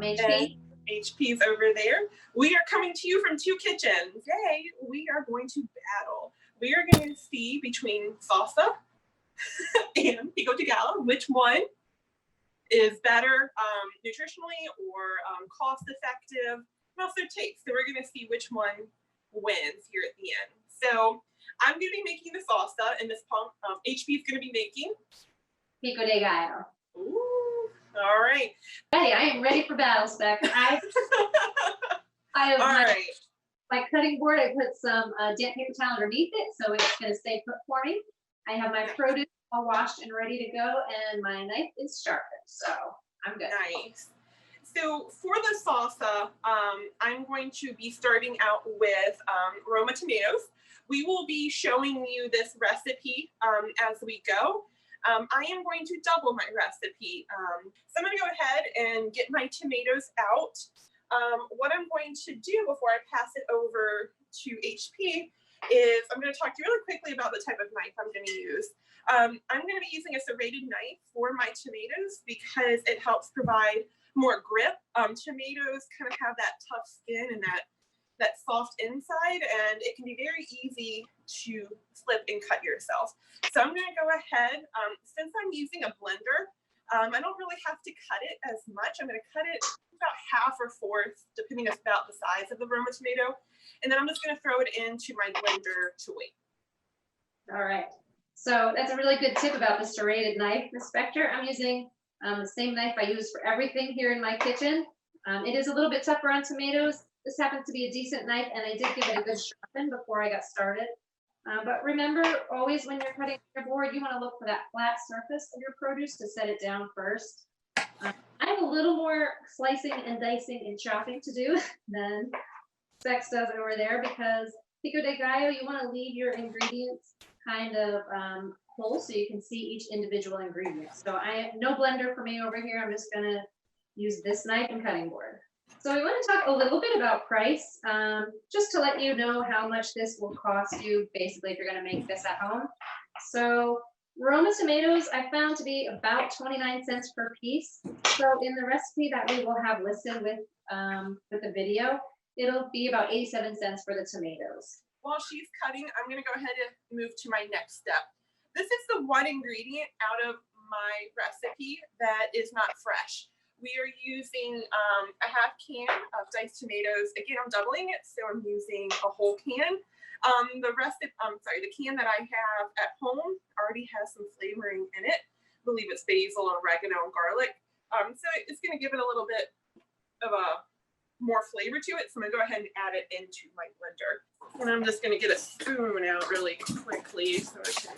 HP. HP's over there. We are coming to you from two kitchens. Yay, we are going to battle. We are going to see between Salsa and Pico De Gallo which one is better nutritionally or cost effective, and also taste. So we're going to see which one wins here at the end. So I'm going to be making the salsa, and this HP is going to be making Pico De Gallo. Ooh, all right. Ready. I am ready for battle, Spec. I have my cutting board. I put some damp paper towel underneath it, so it's going to stay put for me. I have my produce all washed and ready to go, and my knife is sharpened, so I'm good. Nice. So for the salsa, I'm going to be starting out with Roma tomatoes. We will be showing you this recipe as we go. I am going to double my recipe. So I'm going to go ahead and get my tomatoes out. What I'm going to do before I pass it over to HP is I'm going to talk to you really quickly about the type of knife I'm going to use. I'm going to be using a serrated knife for my tomatoes because it helps provide more grip. Tomatoes kind of have that tough skin and that soft inside, and it can be very easy to slip and cut yourself. So I'm going to go ahead, since I'm using a blender, I don't really have to cut it as much. I'm going to cut it about half or fourth, depending about the size of the Roma tomato. And then I'm just going to throw it into my blender to wait. All right. So that's a really good tip about the serrated knife, Ms. Spector. I'm using the same knife I use for everything here in my kitchen. It is a little bit tougher on tomatoes. This happens to be a decent knife, and I did give it a good sharpen before I got started. But remember, always when you're cutting your board, you want to look for that flat surface of your produce to set it down first. I have a little more slicing and dicing and chopping to do than Specs does over there, because Pico De Gallo, you want to leave your ingredients kind of whole so you can see each individual ingredient. So no blender for me over here. I'm just going to use this knife and cutting board. So we want to talk a little bit about price, just to let you know how much this will cost you, basically, if you're going to make this at home. So Roma tomatoes I found to be about 29 cents per piece. So in the recipe that we will have listed with the video, it'll be about 87 cents for the tomatoes. While she's cutting, I'm going to go ahead and move to my next step. This is the one ingredient out of my recipe that is not fresh. We are using a half can of diced tomatoes. Again, I'm doubling it, so I'm using a whole can. The can that I have at home already has some flavoring in it. I believe it's basil, oregano, and garlic. So it's going to give it a little bit of a more flavor to it. So I'm going to go ahead and add it into my blender. And I'm just going to get a spoon out really quickly so I can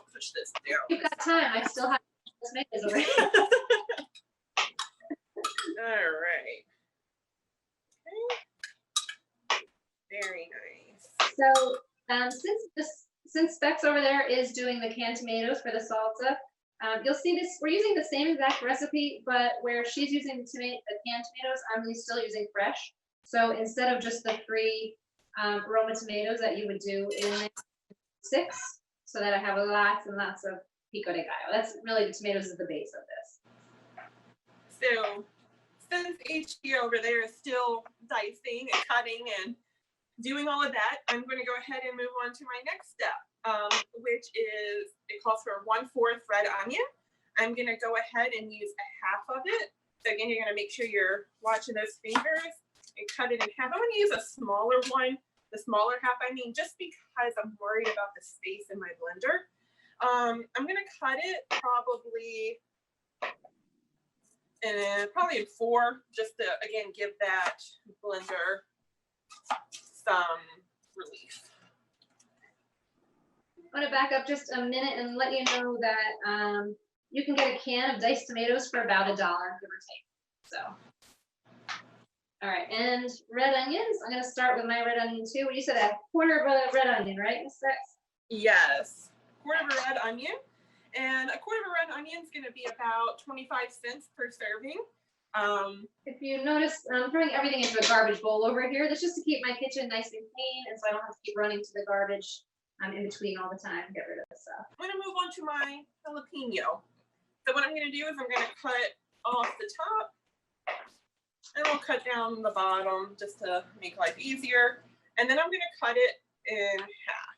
push this down. You've got time. I still have tomatoes over here. All right. Okay. Very nice. So since Specs over there is doing the canned tomatoes for the salsa, you'll see this. We're using the same exact recipe, but where she's using the canned tomatoes, I'm still using fresh. So instead of just the 3 Roma tomatoes that you would do in 6, so that I have lots and lots of Pico De Gallo. That's really, the tomatoes is the base of this. So since HP over there is still dicing and cutting and doing all of that, I'm going to go ahead and move on to my next step, which is, it calls for 1/4 red onion. I'm going to go ahead and use a half of it. So again, you're going to make sure you're watching those fingers and cut it in half. I'm going to use a smaller one, the smaller half, just because I'm worried about the space in my blender. I'm going to cut it probably in 4, just to, again, give that blender some relief. I want to back up just a minute and let you know that you can get a can of diced tomatoes for about $1, give or take. So, all right, and red onions. I'm going to start with my red onion too. You said a 1/4 of a red onion, right, Ms. Specs? Yes, 1/4 of a red onion. And a 1/4 of a red onion is going to be about 25 cents per serving. If you notice, I'm throwing everything into a garbage bowl over here. That's just to keep my kitchen nice and clean, and so I don't have to keep running to the garbage in between all the time to get rid of the stuff. I'm going to move on to my jalapeno. So what I'm going to do is I'm going to cut off the top And we'll cut down the bottom just to make life easier. And then I'm gonna cut it in half.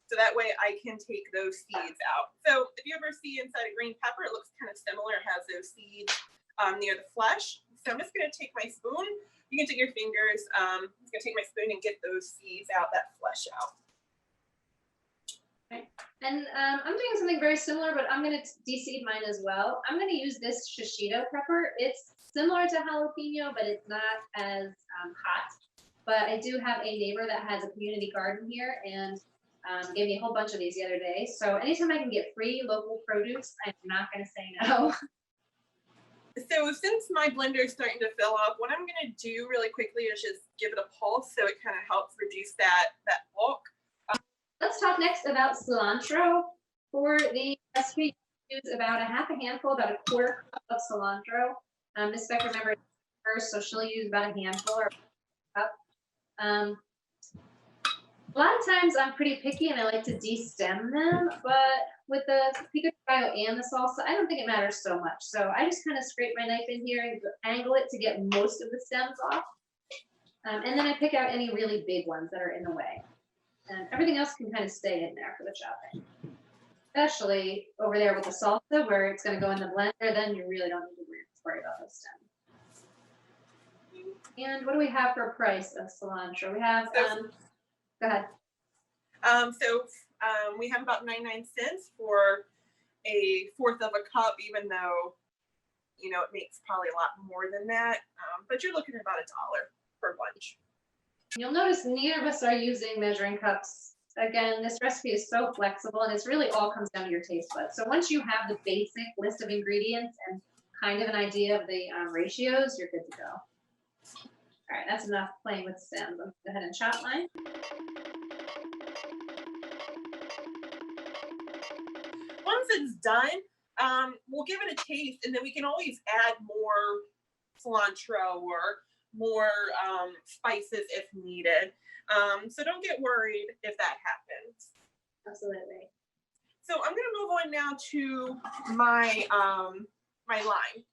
So that way I can take those seeds out. So if you ever see inside a green pepper, it looks kind of similar. It has those seeds near the flesh. So I'm just gonna take my spoon. You can take your fingers. I'm just gonna take my spoon and get those seeds out, that flesh out. Okay. And I'm doing something very similar, but I'm gonna de-seed mine as well. I'm gonna use this shishito pepper. It's similar to jalapeno, but it's not as hot. But I do have a neighbor that has a community garden here and gave me a whole bunch of these the other day. So anytime I can get free local produce, I'm not going to say no. So since my blender is starting to fill up, what I'm going to do really quickly is just give it a pulse so it kind of helps reduce that bulk. Let's talk next about cilantro. For the recipe, use about a half a handful, about a quarter cup of cilantro. Miss Becker remembered first, so she'll use about a handful or a cup. A lot of times I'm pretty picky and I like to de-stem them, but with the Pico De Gallo and the salsa, I don't think it matters so much. So I just kind of scrape my knife in here and angle it to get most of the stems off. And then I pick out any really big ones that are in the way. And everything else can kind of stay in there for the chopping. Especially over there with the salsa where it's going to go in the blender, then you really don't need to worry about those stems. And what do we have for price of cilantro? We have, go ahead. We have about 99 cents for a fourth of a cup, even though, you know, it makes probably a lot more than that. But you're looking at about $1 per bunch. You'll notice neither of us are using measuring cups. Again, this recipe is so flexible and it's really all comes down to your taste buds. So once you have the basic list of ingredients and kind of an idea of the ratios, you're good to go. All right, that's enough playing with stems. I'm gonna go ahead and chop mine. Once it's done, we'll give it a taste and then we can always add more cilantro or more spices if needed. So don't get worried if that happens. Absolutely. So I'm gonna move on now to my, my lime.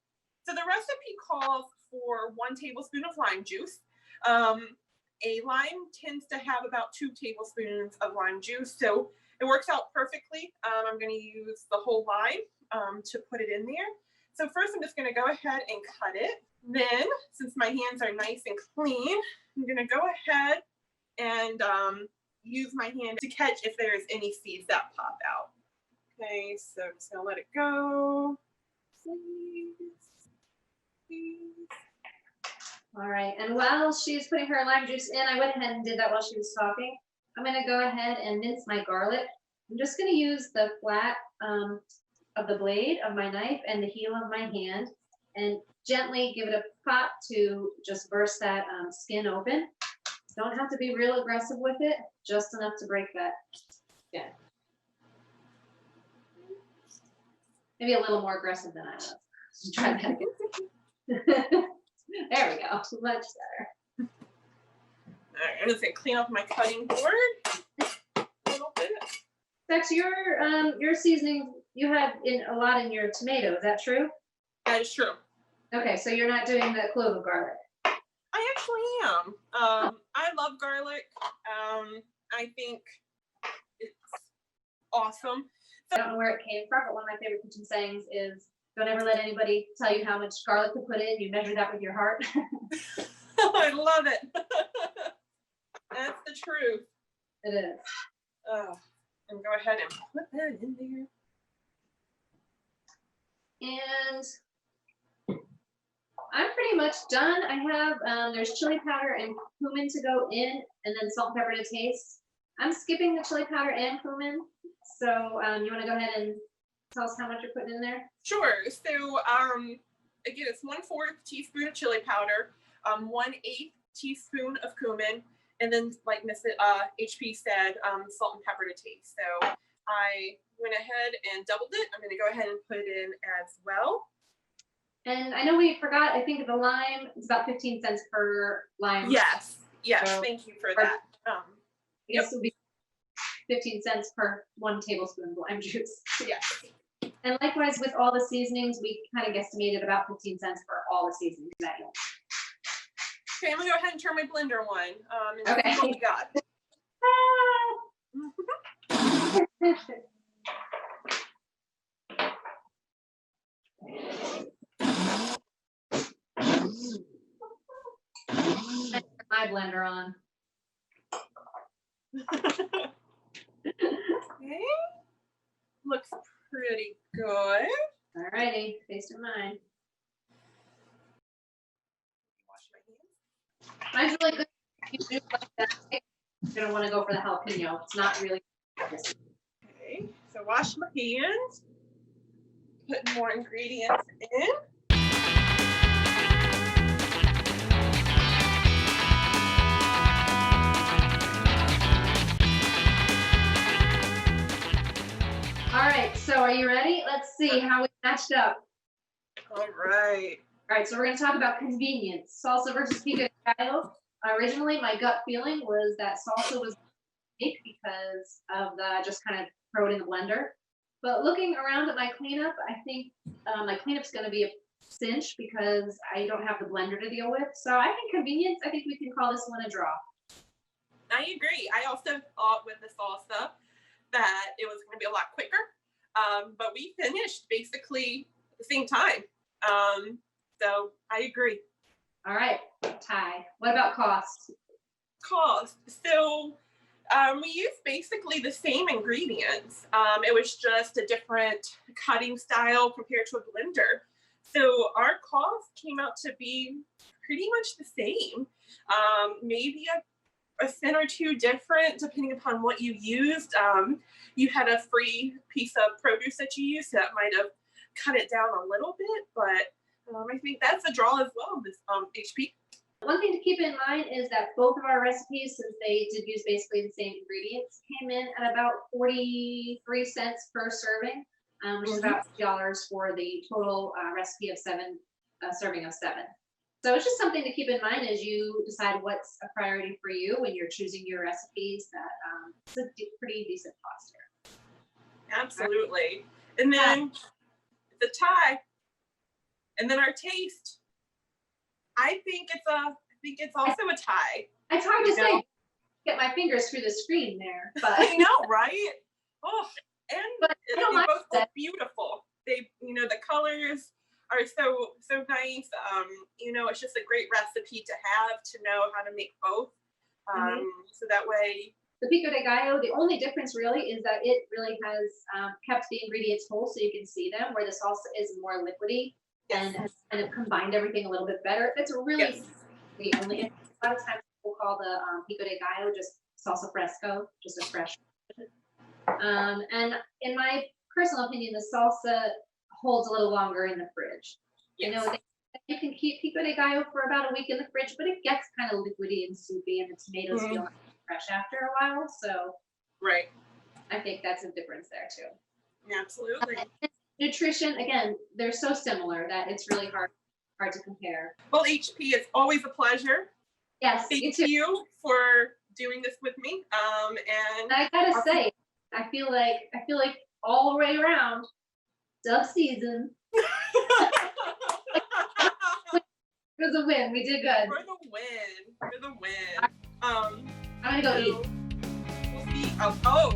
So the recipe calls for 1 tablespoon of lime juice. A lime tends to have about 2 tablespoons of lime juice, so it works out perfectly. I'm going to use the whole lime to put it in there. So first I'm just going to go ahead and cut it. Then, since my hands are nice and clean, I'm going to go ahead and use my hand to catch if there's any seeds that pop out. Okay, so I'm just going to let it go. Please. All right, and while she's putting her lime juice in, I went ahead and did that while she was talking. I'm gonna go ahead and mince my garlic. I'm just gonna use the flat of the blade of my knife and the heel of my hand and gently give it a pop to just burst that skin open. Don't have to be real aggressive with it, just enough to break that skin. Maybe a little more aggressive than I was. Just try that again. There we go, much better. All right, I'm just gonna clean up my cutting board a little bit. Bex, your seasoning you had in a lot in your tomato. Is that true? That is true. Okay, so you're not doing the clove of garlic. I actually am. I love garlic. I think it's awesome. I don't know where it came from, but one of my favorite kitchen sayings is, don't ever let anybody tell you how much garlic to put in. You measure that with your heart. I love it. That's the truth. It is. And go ahead and put that in there. And I'm pretty much done. I have, there's chili powder and cumin to go in, and then salt and pepper to taste. I'm skipping the chili powder and cumin. So you want to go ahead and tell us how much you're putting in there? Sure. So again, it's 1/4 teaspoon of chili powder, 1/8 teaspoon of cumin, and then like Miss HP said, salt and pepper to taste. So I went ahead and doubled it. I'm going to go ahead and put it in as well. And I know we forgot, I think the lime is about 15 cents per lime. Yes. Yes. So, thank you for that. Yes, it would be 15 cents per 1 tablespoon of lime juice. Yes. And likewise with all the seasonings, we kind of guesstimated about 15 cents for all the seasonings that you want. Okay, I'm gonna go ahead and turn my blender on. And Okay. see what we got. My blender on. Okay. Looks pretty good. Alrighty, taste of mine. Wash my Mine's hands. really good. If you do like that, you're gonna want to go for the jalapeno. It's not really. Okay, so wash my hands. Put more ingredients in. All right, so are you ready? Let's see how we matched up. All right. All right, so we're gonna talk about convenience. Salsa versus pico de gallo. Originally, my gut feeling was that salsa was unique because of the just kind of throw it in the blender. But looking around at my cleanup, I think my cleanup's gonna be a cinch because I don't have the blender to deal with. So I think convenience, I think we can call this one a draw. I agree. I also thought with the salsa that it was going to be a lot quicker, but we finished basically at the same time. So I agree. All right, tie. What about cost? Cost. So we used basically the same ingredients. It was just a different cutting style compared to a blender. So our cost came out to be pretty much the same. Maybe a cent or two different depending upon what you used. You had a free piece of produce that you used, so that might have cut it down a little bit, but I think that's a draw as well, this HP. One thing to keep in mind is that both of our recipes, since they did use basically the same ingredients, came in at about 43 cents per serving, which is about $2 for the total recipe of serving of 7. So it's just something to keep in mind as you decide what's a priority for you when you're choosing your recipes. That it's a pretty decent cost here. Absolutely. And then the tie, and then our taste. I think it's also a tie. It's hard to say. Get my fingers through the screen there, but I know, right? Oh, and but they both look beautiful. They, the colors are so nice. It's just a great recipe to have, to know how to make both. So that way. The Pico de Gallo, the only difference really is that it really has kept the ingredients whole so you can see them, where the salsa is more liquidy and has kind of combined everything a little bit better. It's really the only. A lot of times people call the Pico de Gallo just salsa fresco, just a fresh. And in my personal opinion, the salsa holds a little longer in the fridge. You know, you can keep Pico de Gallo for about a week in the fridge, but it gets kind of liquidy and soupy, and the tomatoes feel fresh after a while. So, I think that's a difference there too. Absolutely. Nutrition, again, they're so similar that it's really hard to compare. Well, HP, it's always a pleasure. Yes, Thank you for doing this with me. And I gotta say, I feel like all the way around, dub season. It was a win. We did good. For the win. I'm gonna go eat. We'll see. Oh.